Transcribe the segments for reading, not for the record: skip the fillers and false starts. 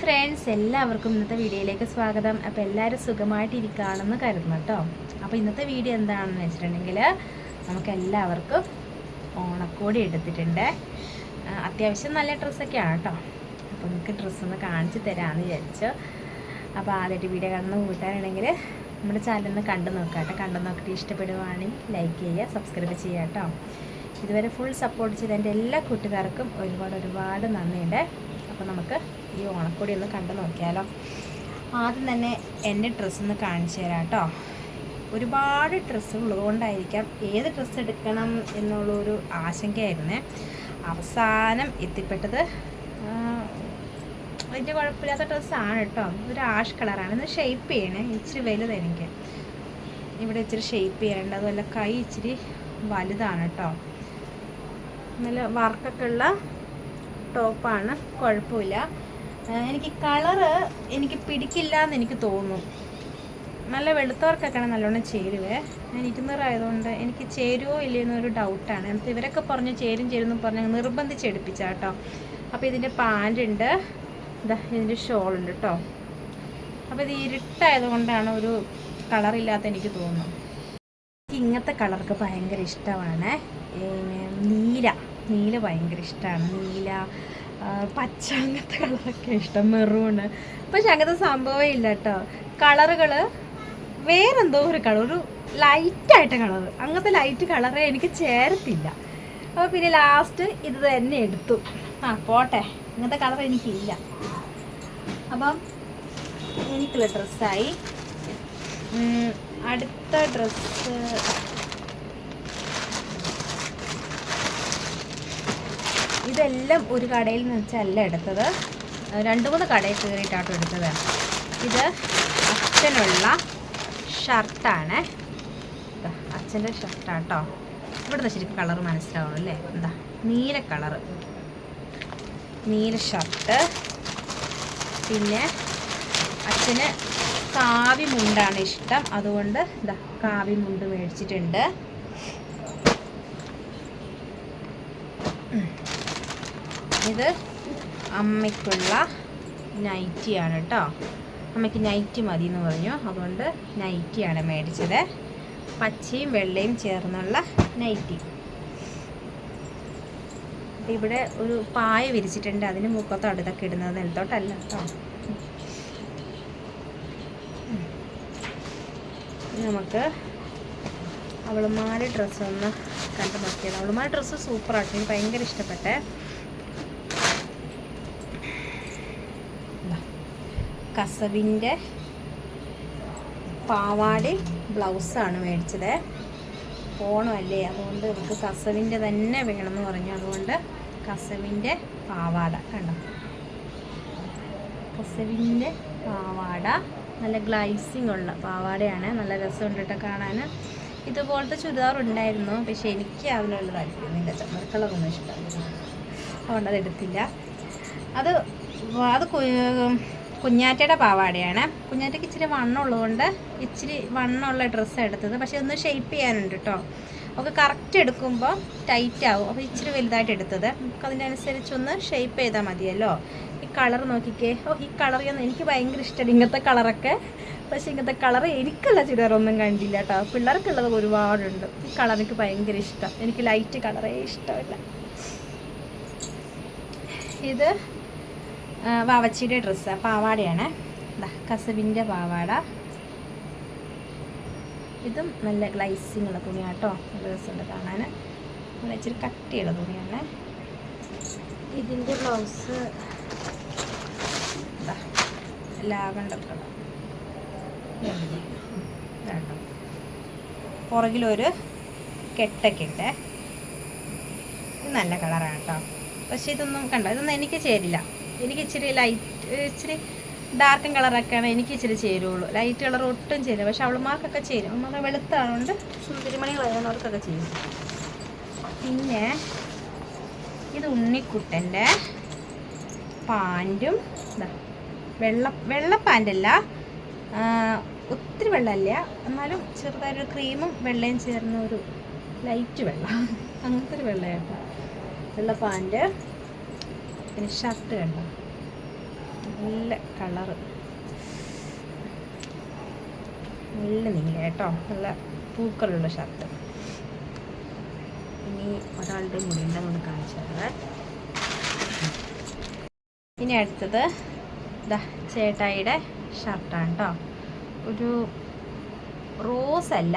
Friends, എല്ലാവർക്കും ഇന്നത്തെ വീഡിയോയിലേക്ക് സ്വാഗതം. അപ്പോൾ എല്ലാവരും സുഖമായിട്ടിരിക്കുകയാണെന്ന് കരുതുന്നു കേട്ടോ. അപ്പോൾ ഇന്നത്തെ വീഡിയോ എന്താണെന്ന് വെച്ചിട്ടുണ്ടെങ്കിൽ നമുക്ക് എല്ലാവർക്കും ഓണക്കോടി എടുത്തിട്ടുണ്ട്. അത്യാവശ്യം നല്ല ഡ്രസ്സൊക്കെയാണ് കേട്ടോ. അപ്പോൾ നമുക്ക് ഡ്രസ്സൊന്ന് കാണിച്ച് തരാമെന്ന് വിചാരിച്ചു. അപ്പോൾ ആദ്യമായിട്ട് വീഡിയോ കാണുന്ന കൂട്ടാനാണെങ്കിൽ നമ്മുടെ ചാനലൊന്ന് കണ്ടു നോക്കാം കേട്ടോ. കണ്ടു നോക്കിയിട്ട് ഇഷ്ടപ്പെടുവാണെങ്കിൽ ലൈക്ക് ചെയ്യുക, സബ്സ്ക്രൈബ് ചെയ്യുക കേട്ടോ. ഇതുവരെ ഫുൾ സപ്പോർട്ട് ചെയ്ത എൻ്റെ എല്ലാ കൂട്ടുകാർക്കും ഒരുപാട് നന്ദിയുണ്ട്. അപ്പോൾ നമുക്ക് ഈ ഓണക്കോടി ഒന്ന് കണ്ടു നോക്കിയാലോ. ആദ്യം തന്നെ എൻ്റെ ഡ്രസ്സൊന്ന് കാണിച്ചു തരാം കേട്ടോ. ഒരുപാട് ഡ്രസ്സുള്ളതുകൊണ്ടായിരിക്കാം ഏത് ഡ്രസ്സ് എടുക്കണം എന്നുള്ളൊരു ആശങ്കയായിരുന്നേ. അവസാനം എത്തിപ്പെട്ടത് വലിയ കുഴപ്പമില്ലാത്ത ഡ്രസ്സാണ് കേട്ടോ. ഒരു ആഷ് കളറാണ്. ഇത് ഷേപ്പ് ചെയ്യണേ, ഇച്ചിരി വലുത് എനിക്ക് ഇവിടെ ഇച്ചിരി ഷേപ്പ് ചെയ്യാനുണ്ട്. അതുപോലെ കൈ ഇച്ചിരി വലുതാണ് കേട്ടോ. നല്ല വർക്കൊക്കെ ഉള്ള ടോപ്പാണ്, കുഴപ്പമില്ല. എനിക്ക് കളറ് എനിക്ക് പിടിക്കില്ല എന്ന് എനിക്ക് തോന്നും. നല്ല വെളുത്തവർക്കൊക്കെയാണ് നല്ലോണം ചേരുവേ. ഞാൻ 200 ആയതുകൊണ്ട് എനിക്ക് ചേരുവോ ഇല്ലയെന്നൊരു ഡൗട്ടാണ്. എന്നിട്ട് ഇവരൊക്കെ പറഞ്ഞു ചേരും എന്ന് പറഞ്ഞ് നിർബന്ധിച്ചെടുപ്പിച്ച കേട്ടോ. അപ്പോൾ ഇതിൻ്റെ പാൻ്റ് ഉണ്ട്, ഇതാ ഇതിൻ്റെ ഷോളുണ്ട് കേട്ടോ. അപ്പോൾ ഇത് ഇരുട്ടായതുകൊണ്ടാണ് ഒരു കളറില്ലാത്ത എനിക്ക് തോന്നുന്നു. എനിക്ക് ഇങ്ങനത്തെ കളർക്ക് ഭയങ്കര ഇഷ്ടമാണ്. നീല ഭയങ്കര ഇഷ്ടമാണ്. നീല, പച്ച, അങ്ങനത്തെ കളറൊക്കെ ഇഷ്ടം. മെറൂണ്. പക്ഷെ അങ്ങനത്തെ സംഭവം ഇല്ല കേട്ടോ. കളറുകൾ വേറെന്തോ ഒരു കളർ, ഒരു ലൈറ്റായിട്ട് കളർ, അങ്ങനത്തെ ലൈറ്റ് കളറേ എനിക്ക് ചേരത്തില്ല. അപ്പോൾ പിന്നെ ലാസ്റ്റ് ഇത് തന്നെ എടുത്തു. പോട്ടെ, ഇങ്ങനത്തെ കളർ എനിക്കില്ല. അപ്പം എനിക്കുള്ള ഡ്രസ്സായി. അടുത്ത ഡ്രസ്സ് ഇതെല്ലാം ഒരു കടയിൽ നിന്ന് വെച്ചല്ല എടുത്തത്. 2-3 കടയിൽ കയറിയിട്ടാട്ടോ എടുത്തത്. ഇത് അച്ഛനുള്ള ഷർട്ടാണ്. അച്ഛൻ്റെ ഷർട്ടാട്ടോ. ഇവിടുന്ന് ശരിക്കും കളറ് മനസ്സിലാവുള്ളൂ അല്ലേ. എന്താ നീല കളറ്, നീല ഷർട്ട്. പിന്നെ അച്ഛന് കാവി മുണ്ടാണ് ഇഷ്ടം, അതുകൊണ്ട് ഇതാ കാവി മുണ്ട് മേടിച്ചിട്ടുണ്ട്. ഇത് അമ്മയ്ക്കുള്ള നൈറ്റിയാണ് കേട്ടോ. അമ്മയ്ക്ക് നൈറ്റി മതി എന്ന് പറഞ്ഞു, അതുകൊണ്ട് നൈറ്റിയാണ് മേടിച്ചത്. പച്ചയും വെള്ളയും ചേർന്നുള്ള നൈറ്റി. ഇവിടെ ഒരു പായ വിരിച്ചിട്ടുണ്ട്, അതിന് മുഖത്തോട്ട് ഇതൊക്കെ ഇടുന്നത്, നിലത്തോട്ടല്ല കേട്ടോ. നമുക്ക് അവളുമാരുടെ ഡ്രസ്സൊന്ന് കണ്ടു നോക്കിയത്. അവളുമാരുടെ ഡ്രസ്സ് സൂപ്പറായിട്ട് എനിക്ക് ഭയങ്കര ഇഷ്ടപ്പെട്ടെ. കസവിൻ്റെ പാവാടയും ബ്ലൗസാണ് മേടിച്ചത്. ഓണമല്ലേ, അതുകൊണ്ട് നമുക്ക് കസവിൻ്റെ തന്നെ വേണമെന്ന് പറഞ്ഞു. അതുകൊണ്ട് കസവിൻ്റെ പാവാട കണ്ടോ. കസവിൻ്റെ പാവാട നല്ല ഗ്ലൈസിങ് ഉള്ള പാവാടയാണ്. നല്ല രസമുണ്ട് കേട്ടോ കാണാൻ. ഇതുപോലത്തെ ചുരിദാർ ഉണ്ടായിരുന്നു, പക്ഷേ എനിക്ക് അതിനുള്ള താല്പര്യമൊന്നുമില്ല. ചമ്മർ കളറൊന്നും ഇഷ്ടമല്ല, അതുകൊണ്ട് അതെടുത്തില്ല. അത് കുഞ്ഞാറ്റയുടെ പാവാടയാണ്. കുഞ്ഞാറ്റയ്ക്ക് ഇച്ചിരി വണ്ണമുള്ളതുകൊണ്ട് ഇച്ചിരി വണ്ണമുള്ള ഡ്രസ്സ് എടുത്തത്. പക്ഷെ ഒന്ന് ഷേപ്പ് ചെയ്യാനുണ്ട് കേട്ടോ. ഒക്കെ കറക്റ്റ് എടുക്കുമ്പോൾ ടൈറ്റ് ആവും. അപ്പോൾ ഇച്ചിരി വലുതായിട്ട് എടുത്തത്. നമുക്ക് അതിനനുസരിച്ചൊന്ന് ഷേപ്പ് ചെയ്താൽ മതിയല്ലോ. ഈ കളർ നോക്കിക്കേ. ഈ കളറൊന്നും എനിക്ക് ഭയങ്കര ഇഷ്ടമാണ്, ഇങ്ങനത്തെ കളറൊക്കെ. പക്ഷേ ഇങ്ങനത്തെ കളർ എനിക്കുള്ള ചുരിദാറൊന്നും കണ്ടില്ല കേട്ടോ. പിള്ളേർക്കുള്ളത് ഒരുപാടുണ്ട്. ഈ കളർ എനിക്ക് ഭയങ്കര ഇഷ്ടം. എനിക്ക് ലൈറ്റ് കളറേ ഇഷ്ടമില്ല. ഇത് വാവച്ചിയുടെ ഡ്രസ്സ് പാവാടയാണ്. കസവിൻ്റെ പാവാട. ഇതും നല്ല ഗ്ലൈസിങ് ഉള്ള തുണിയാണ് കേട്ടോ. നല്ല രസമുണ്ട് കാണാൻ. നല്ല ഇച്ചിരി കട്ടിയുള്ള തുണിയാണ്. ഇതിൻ്റെ ബ്ലൗസ് ലാവണ്ടർ കളർ. പുറകിലൊരു കെട്ടൊക്കെ ഉണ്ട്. ഇത് നല്ല കളറാണ് കേട്ടോ. പക്ഷേ ഇതൊന്നും കണ്ടോ, ഇതൊന്നും എനിക്ക് ചേരില്ല. എനിക്ക് ഇച്ചിരി ഇച്ചിരി ഡാർക്കൻ കളറൊക്കെയാണ് എനിക്ക് ഇച്ചിരി ചേരുള്ളൂ. ലൈറ്റ് കളർ ഒട്ടും ചേരും. പക്ഷെ അവളുമാർക്കൊക്കെ ചേരും. അവന്മാർ വെളുത്തായതുകൊണ്ട് സുന്ദരിമണികളായവർക്കൊക്കെ ചേരും. പിന്നെ ഇത് ഉണ്ണിക്കുട്ടൻ്റെ പാൻറ്റും. വെള്ള പാൻറ്റല്ല, ഒത്തിരി വെള്ളമല്ല, എന്നാലും ചെറുതായൊരു ക്രീമും വെള്ളയും ചേർന്ന ഒരു ലൈറ്റ് വെള്ള, അങ്ങനത്തെ ഒരു വെള്ളയാട്ടോ. വെള്ള പാൻറ്റ്. പിന്നെ ഷർട്ട് കണ്ടോ, നല്ല കളറ്, നല്ല നീല കേട്ടോ, നല്ല പൂക്കളുള്ള ഷർട്ട്. ഇനി ഒരാളുടെ കൂടി ഉണ്ടെന്ന് കാണിച്ചത്. ഇനി അടുത്തത് ഇതാ ചേട്ടായിയുടെ ഷർട്ടാണ് കേട്ടോ. ഒരു റോസ് അല്ല,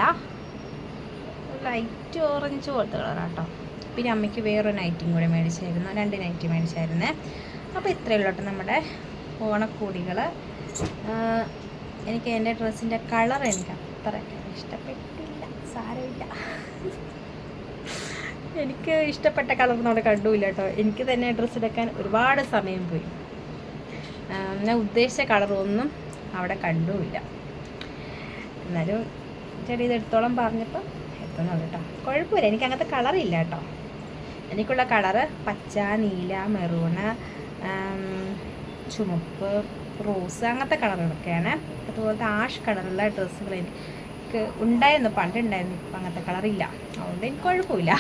ലൈറ്റ് ഓറഞ്ച് പോലത്തെ കളറാണ് കേട്ടോ. പിന്നെ അമ്മയ്ക്ക് വേറൊരു നൈറ്റിയും കൂടെ മേടിച്ചായിരുന്നു, 2 നൈറ്റി മേടിച്ചായിരുന്നേ. അപ്പോൾ ഇത്രയേ ഉള്ളൂ കേട്ടോ നമ്മുടെ ഓണക്കോടികൾ. എനിക്ക് എൻ്റെ ഡ്രസ്സിൻ്റെ കളർ എനിക്ക് അത്ര ഇഷ്ടപ്പെട്ടില്ല, സാരമില്ല. എനിക്ക് ഇഷ്ടപ്പെട്ട കളറൊന്നും അവിടെ കണ്ടുമില്ല കേട്ടോ. എനിക്ക് തന്നെ ഡ്രസ്സ് എടുക്കാൻ ഒരുപാട് സമയം പോയി. ഞാൻ ഉദ്ദേശിച്ച കളറൊന്നും അവിടെ കണ്ടുമില്ല. എന്നാലും ചേട്ടൻ ഇതെടുത്തോളം പറഞ്ഞപ്പോൾ എത്തുന്നുള്ളൂ കേട്ടോ. കുഴപ്പമില്ല, എനിക്ക് അങ്ങനത്തെ കളറില്ല കേട്ടോ. എനിക്കുള്ള കളറ് പച്ച, നീല, മെറൂണ്, ചുമപ്പ്, റോസ്, അങ്ങനത്തെ കളറുകളൊക്കെയാണ്. അതുപോലത്തെ ആഷ് കളറുള്ള ഡ്രസ്സുകൾ എനിക്ക് ഉണ്ടായിരുന്നു, പണ്ടുണ്ടായിരുന്നു. ഇപ്പം അങ്ങനത്തെ കളറില്ല, അതുകൊണ്ട് എനിക്ക് കുഴപ്പമില്ല.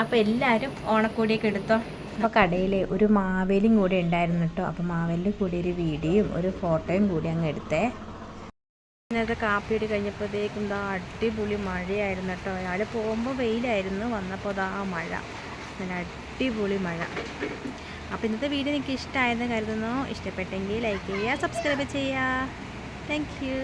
അപ്പോൾ എല്ലാവരും ഓണക്കോടിയൊക്കെ എടുത്തോ. അപ്പോൾ കടയിൽ ഒരു മാവേലിയും കൂടി ഉണ്ടായിരുന്നു കേട്ടോ. അപ്പോൾ മാവേലിൻ്റെ കൂടി ഒരു വീഡിയോയും ഒരു ഫോട്ടോയും കൂടി അങ്ങ് എടുത്തേ. ഇന്നത്തെ കാപ്പിയുടെ കഴിഞ്ഞപ്പോഴത്തേക്കും എന്താ അടിപൊളി മഴയായിരുന്നു കേട്ടോ. അയാൾ പോകുമ്പോൾ വെയിലായിരുന്നു, വന്നപ്പോൾ അതാ മഴ, നല്ല അടിപൊളി മഴ. അപ്പോൾ ഇന്നത്തെ വീഡിയോ നിങ്ങൾക്ക് ഇഷ്ടമായെന്ന് കരുതുന്നു. ഇഷ്ടപ്പെട്ടെങ്കിൽ ലൈക്ക് ചെയ്യുക, സബ്സ്ക്രൈബ് ചെയ്യുക. Thank you.